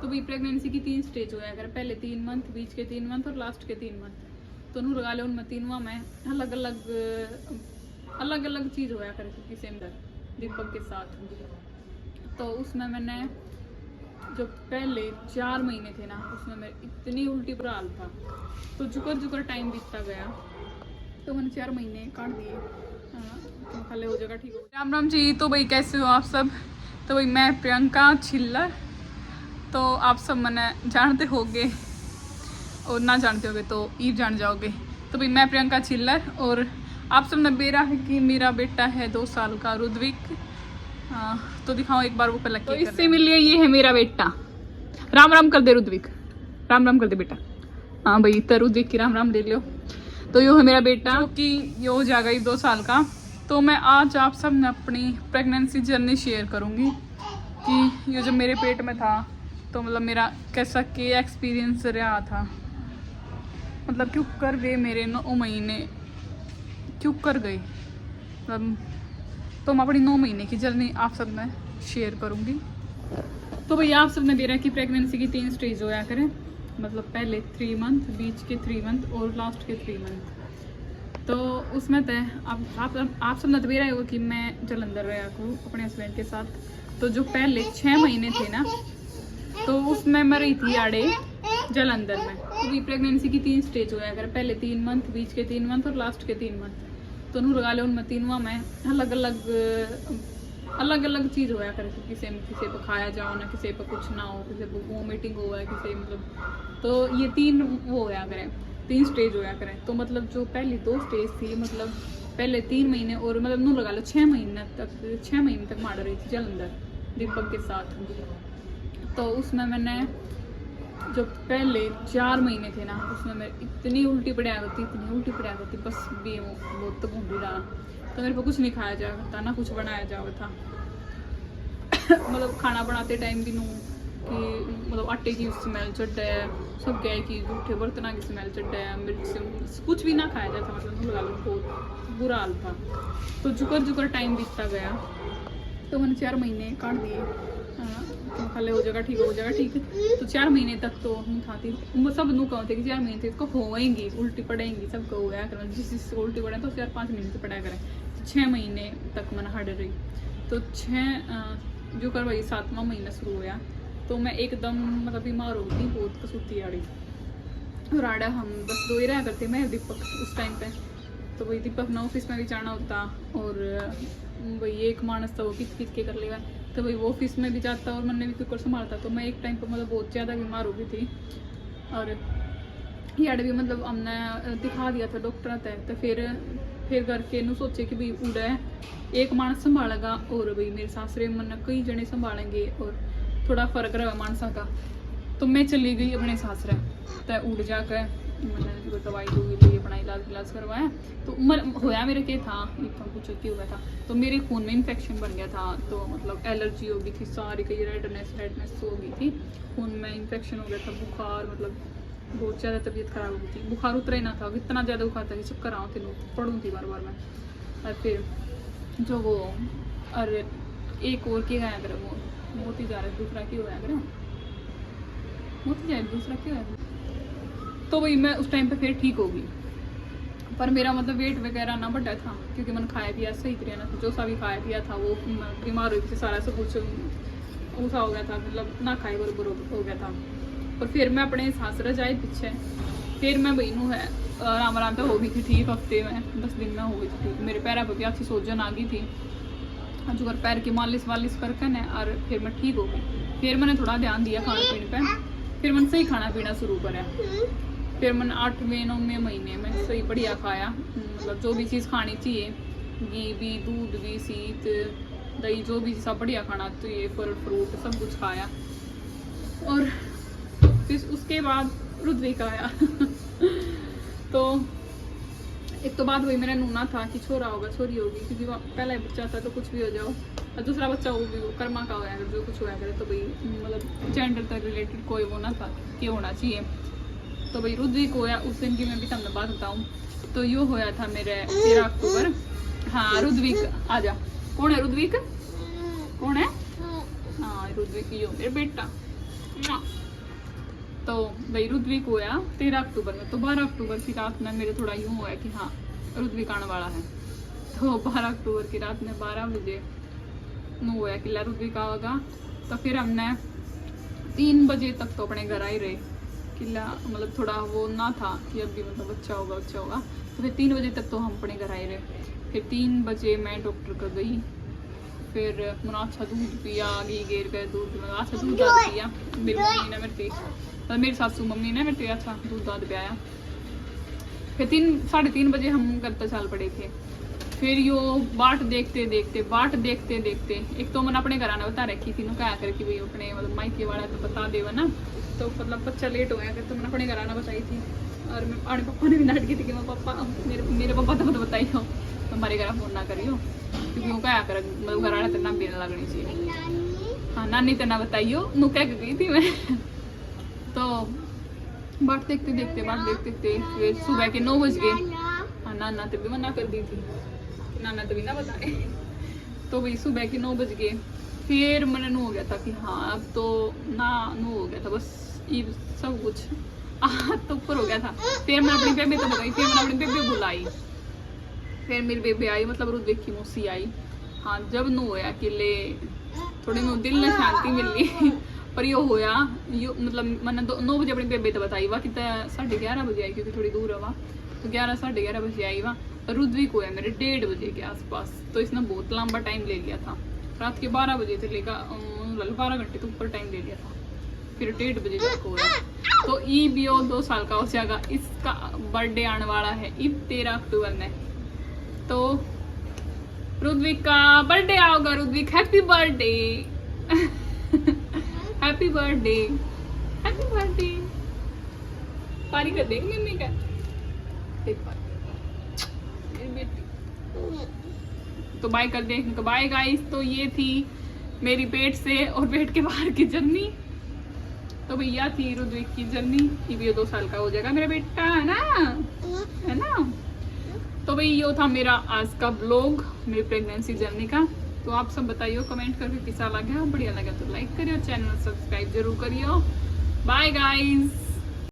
तो भाई प्रेगनेंसी की 3 स्टेज होया कर, पहले 3 मंथ, बीच के 3 मंथ और लास्ट के 3 मंथ। तो नू लगा लो उनमें तीनों में अलग अलग चीज़ होया करे क्योंकि सेम दीपक के साथ। तो उसमें मैंने जो पहले 4 महीने थे ना, उसमें मैं इतनी उल्टी बुरा हाल था। तो जुकर टाइम बीतता गया, तो मैंने 4 महीने काट दिए। तो खाले हो जाएगा, ठीक हो। राम राम जी। तो भाई कैसे हो आप सब? तो भाई मैं प्रियंका छिल्लर, तो आप सब मैंने जानते होगे और ना जानते होगे तो ई जान जाओगे। तो भाई मैं प्रियंका छिल्लर, और आप सब ने बेरा है कि मेरा बेटा है 2 साल का रुद्विक। तो दिखाओ एक बार वो पलक के। तो इससे मिलिए, ये है मेरा बेटा। राम राम कर दे रुद्विक, राम राम कर दे बेटा। हाँ भाई, तो रुद्विक की राम राम ले लो। तो यो है मेरा बेटा, जो कि ये हो जाएगा 2 साल का। तो मैं आज आप सब ने अपनी प्रेगनेंसी जर्नी शेयर करूँगी कि ये जो मेरे पेट में था, तो मतलब मेरा कैसा के एक्सपीरियंस रहा था, मतलब क्यों कर गए मेरे 9 महीने, क्यों कर गई, मतलब। तो मैं अपनी 9 महीने की जर्नी आप सब में शेयर करूँगी। तो भैया आप सब ने दे रहा है कि प्रेगनेंसी की 3 स्टेज होया करें, मतलब पहले 3 मंथ, बीच के 3 मंथ और लास्ट के 3 मंथ। तो उसमें तय आप सब ने तो रहे हो कि मैं जलंधर रहा हूँ अपने हस्बैंड के साथ। तो जो पहले 6 महीने थे ना, तो उसमें मैं रही थी आड़े जलंधर में। तो प्रेगनेंसी की 3 स्टेज होया करें, पहले 3 मंथ, बीच के 3 मंथ और लास्ट के 3 मंथ। तो नू लगा लो उनमें तीनों में अलग अलग चीज़ होया करे, किसी पे खाया जाओ ना, किसी पे कुछ ना हो, किसी पे वोमिटिंग हो, किसी मतलब। तो ये 3 वो होया करें, 3 स्टेज होया करें। तो मतलब जो पहली 2 स्टेज थी, मतलब पहले 3 महीने और मतलब नू लगा लो 6 महीने तक मार रही थी जलंधर दीपक के साथ। तो उसमें मैंने जो पहले 4 महीने थे ना, उसमें मैं इतनी उल्टी पड़ा करती, बस भी वो बहुत तो घूम रहा। तो मेरे को कुछ नहीं खाया जा था ना, कुछ बनाया जा था। मतलब खाना बनाते टाइम भी नू कि मतलब आटे की स्मेल चढ़ है, सब गए कि जूठे बर्तन की स्मेल चढ़ है, मिर्च कुछ भी ना खाया जाता, मतलब लगा लो बहुत बुरा हाल था। तो जुकर टाइम बीतता गया, तो मैंने 4 महीने काट दिए। तो खाले हो जाएगा, ठीक हो जाएगा, ठीक। तो 4 महीने तक तो हम खाती सब नू कहते कि 4 महीने तक इसको होएंगी, उल्टी पड़ेंगी, सबको होया कर, जिस उल्टी पड़े तो 4-5 महीने से पड़ा करें। 6 महीने तक मैंने हार्ड रही। तो 6 जो करवाई 7वां महीना शुरू होया, तो मैं एकदम मतलब बीमार हो गई, बहुत कसूती आड़ी। और आड़ा हम बस 2 ही रहा करते, मैं दीपक उस टाइम पे। तो वही दीपक ना ऑफिस में भी जाना होता, और वही एक मानस था वो किच के कर लेगा। तो भाई वो ऑफिस में भी जाता और मैंने भी कुकर संभालता। तो मैं एक टाइम पर मतलब बहुत ज़्यादा बीमार हो गई थी, और यार भी मतलब हमने दिखा दिया था डॉक्टर तय। तो फिर करके नू सोचे कि भाई उड़ा है एक मानस संभालेगा, और भाई मेरे सासरे मन कई जने संभालेंगे और थोड़ा फर्क रहा मानसा का। तो मैं चली गई अपने सासरे, तय उड़ जाकर मैंने दवाई ली, अपना इलाज करवाया। तो होया मेरे के था कुछ की हुआ था, तो मेरे खून में इन्फेक्शन बन गया था। तो मतलब एलर्जी हो गई थी सारी, कई रेडनेस हो गई थी, खून में इन्फेक्शन हो गया था, बुखार, मतलब बहुत ज़्यादा तबीयत खराब हो गई थी। बुखार उतरा ही ना था, इतना ज़्यादा बुखार था कि चक्कर आऊँ थी, पढ़ूँ थी बार मैं। और फिर जो वो और एक और के गया करें, वो मोती जा रहा, दूसरा की होया करें, मोती जा दूसरा क्या होया। तो वही मैं उस टाइम पे फिर ठीक हो गई, पर मेरा मतलब वेट वगैरह ना बढ़ा था, क्योंकि मैंने खाया पिया सही तरीके ना, जो सा भी खाया पिया था वो बीमार हो गई थी, सारा सब कुछ ऊसा हो गया था, मतलब ना खाए बरबर हो गया था। और फिर मैं अपने सासरा जाए पीछे, फिर मैं बहनू है आराम पे हो गई थी ठीक, हफ्ते में 10 दिन में हो गई थी ठीक। मेरे पैर पर भी अच्छी सोजन आ गई थी, जो पैर की मालिश वालिश करके न, और फिर मैं ठीक हो गई। फिर मैंने थोड़ा ध्यान दिया खाने पीने पे, फिर मैंने सही खाना पीना शुरू करा। फिर मैंने 8वें-9वें महीने में सही बढ़िया खाया, मतलब जो भी चीज़ खानी चाहिए, घी भी, दूध भी, सीत, दही, जो भी सब बढ़िया खाना चाहिए, फल फ्रूट सब कुछ खाया। और फिर उसके बाद रुद्विक आया। तो एक तो बात वही मेरा नूना था कि छोरा होगा छोरी होगी, क्योंकि पहला बच्चा था तो कुछ भी हो जाओ, और दूसरा बच्चा वो भी कर्मा का होया अगर जो कुछ होया करे, तो भाई मतलब जेंडर तक रिलेटेड कोई वो ना था कि होना चाहिए। तो भाई रुद्विक होया उस दिन की मैं भी तमने बात बताऊँ। तो यो होया था मेरे 13 अक्टूबर। हाँ रुद्विक आजा, कौन है रुद्विक, कौन है? हाँ रुद्विक यो मेरा बेटा। तो भाई रुद्विक होया 13 अक्टूबर में, तो 12 अक्टूबर की रात में मेरे थोड़ा यूं हुआ कि हाँ रुद्विक आने वाला है। तो 12 अक्टूबर की रात में 12 बजे नो हुआ कि रुद्विक आएगा। तो फिर हमने 3 बजे तक तो अपने घर आई रहे किला, मतलब थोड़ा वो ना था कि अभी मतलब बच्चा होगा। तो फिर 3 बजे तक तो हम अपने घर आए रहे। फिर 3 बजे मैं डॉक्टर का गई, फिर मैंने अच्छा दूध पिया, घी गेर कर दूध अच्छा दूध दाद पिया। मेरी मम्मी ने मेरे पे, मेरी सासू मम्मी ने मेरे पे अच्छा दूध दाद पियाया। फिर 3-3:30 बजे हम घर पर चल पड़े थे। फिर यो बाट देखते देखते एक तो मैंने अपने घर आना बता रखी थी, क्या कर कि भाई अपने मतलब मायके वाला तो बता देवा ना, तो मतलब बच्चा लेट हो गया फिर तो मैंने अपने घर आना बताई थी। और अपने पापा ने भी नाट की थी कि मैं पापा मेरे पापा तो मत बताइयो, हमारे घर फोन ना करियो, क्योंकि वो क्या कर मतलब घर आने तेना बेन लगनी चाहिए। हाँ नानी तेना बताइयो नु कह के गई थी मैं। तो बाट देखते फिर सुबह के 9 बज गए। हाँ नाना तभी मना कर दी थी, नाना तभी ना बताए। तो भाई सुबह के 9 बज गए। फिर मैंने नो हो गया था कि हाँ अब तो ना नो हो गया था, बस ये सब कुछ तो ऊपर हो गया था। फिर मैं अपनी बेबी तो बताई, फिर मैंने अपनी बेबी बुलाई, फिर मेरी बेबी आई मतलब रुद्विक की मौसी आई। हाँ जब नो होया कि ले थोड़ी नो दिल में शांति मिली। पर यो होया यो मतलब मैंने 9 बजे अपनी बेबी तो बताई वह कि 11:30 बजे आई, क्योंकि थोड़ी दूर है वहाँ, तो 11-11:30 बजे आई वहाँ। रुद्विक हुआ मेरे 1:30 बजे के आसपास, तो इसने बहुत लंबा टाइम ले लिया था। रात के 12 बजे से लेकर 12 घंटे तो ऊपर टाइम ले लिया था। फिर 1:30 बजे जाकर हुआ। तो ई भी 2 साल का हो जाएगा, इसका बर्थडे आने वाला है इब 13 अक्टूबर में। तो रुद्विक का बर्थडे आओगा। Rudvik happy birthday happy birthday happy birthday. पारी कर देंगे मम्मी का तो बाय कर दे। तो बाय गाइस, तो ये थी मेरी पेट से और पेट के बाहर की जर्नी। तो भैया थी रुद्विक की जर्नी, ये भी 2 साल का हो जाएगा मेरा बेटा, है ना। तो भाई ये था मेरा आज का ब्लॉग मेरी प्रेगनेंसी जर्नी का। तो आप सब बताइए कमेंट करके कैसा लगा, बढ़िया लगा तो लाइक करियो, चैनल सब्सक्राइब जरूर करियो। Bye guys.